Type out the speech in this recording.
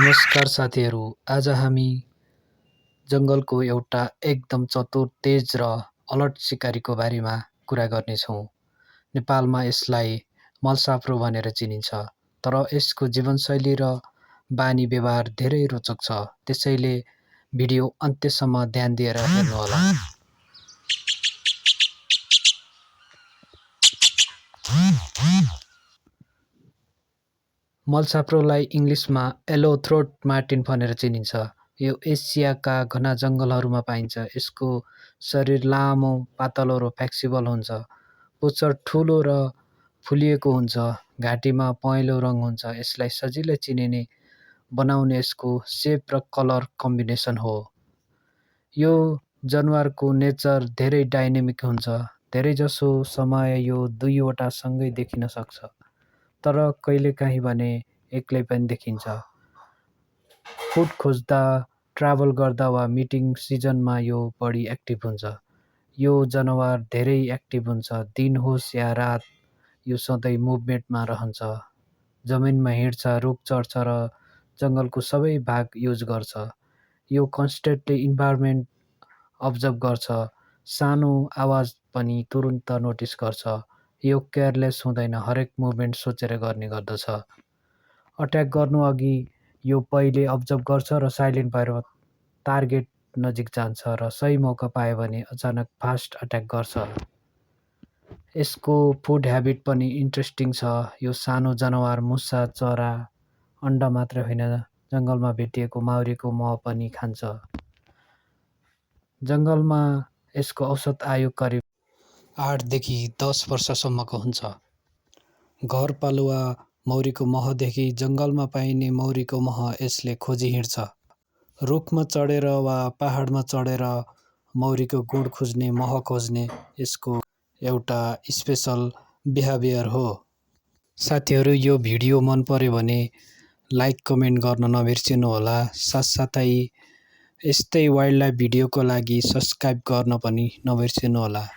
नमस्कार साथीहरू। आज हामी जङ्गलको एउटा एकदम चतुर, तेज र अलर्ट सिकारीको बारेमा कुरा गर्नेछौँ। नेपालमा यसलाई मलसाप्रो भनेर चिनिन्छ, तर यसको जीवनशैली र बानी व्यवहार धेरै रोचक छ। त्यसैले भिडियो अन्त्यसम्म ध्यान दिएर हेर्नुहोला। मलसाप्रोलाई इङ्ग्लिसमा येलो थ्रोट मार्टिन भनेर चिनिन्छ। यो एसियाका घना जङ्गलहरूमा पाइन्छ। यसको शरीर लामो, पातलो र फ्लेक्सिबल हुन्छ। पुच्छर ठुलो र फुलिएको हुन्छ। घाँटीमा पहेँलो रङ हुन्छ। यसलाई सजिलै चिनिने बनाउने यसको सेप र कलर कम्बिनेसन हो। यो जनावरको नेचर धेरै डाइनामिक हुन्छ। धेरैजसो समय यो दुईवटा सँगै देखिन सक्छ, तर कहिलेकाहीँ भने एक्लै पनि देखिन्छ। फुड खोज्दा, ट्राभल गर्दा वा मिटिङ सिजनमा यो बढी एक्टिभ हुन्छ। यो जनावर धेरै एक्टिभ हुन्छ। दिन होस् या रात, यो सधैँ मुभमेन्टमा रहन्छ। जमिनमा हिँड्छ, रुख चढ्छ र जङ्गलको सबै भाग युज गर्छ। यो कन्स्टेन्टली इन्भाइरोमेन्ट अब्जर्भ गर्छ। सानो आवाज पनि तुरुन्त नोटिस गर्छ। यो केयरलेस हुँदैन, हरेक मुभमेन्ट सोचेर गर्ने गर्दछ। अट्याक गर्नु अघि यो पहिले अब्जर्भ गर्छ र साइलेन्ट भएर टार्गेट नजिक जान्छ र सही मौका पायो भने अचानक फास्ट अट्याक गर्छ। यसको फुड ह्याबिट पनि इन्ट्रेस्टिङ छ। यो सानो जनावर, मुसा, चरा, अन्डा मात्र होइन, जङ्गलमा भेटिएको माउरीको मह पनि खान्छ। जङ्गलमा यसको औसत आयु करिब 8 देखि 10 वर्षसम्मको हुन्छ। घरपालुवा मौरीको महदेखि जङ्गलमा पाइने मौरीको मह यसले खोजी हिँड्छ। रुखमा चढेर वा पहाडमा चढेर मौरीको गुड खोज्ने, मह खोज्ने यसको एउटा स्पेसल बिहेभियर हो। साथीहरू, यो भिडियो मन पर्यो भने लाइक, कमेन्ट गर्न नबिर्सिनुहोला। साथसाथै यस्तै वाइल्डलाइफ भिडियोको लागि सब्स्क्राइब गर्न पनि नबिर्सिनुहोला।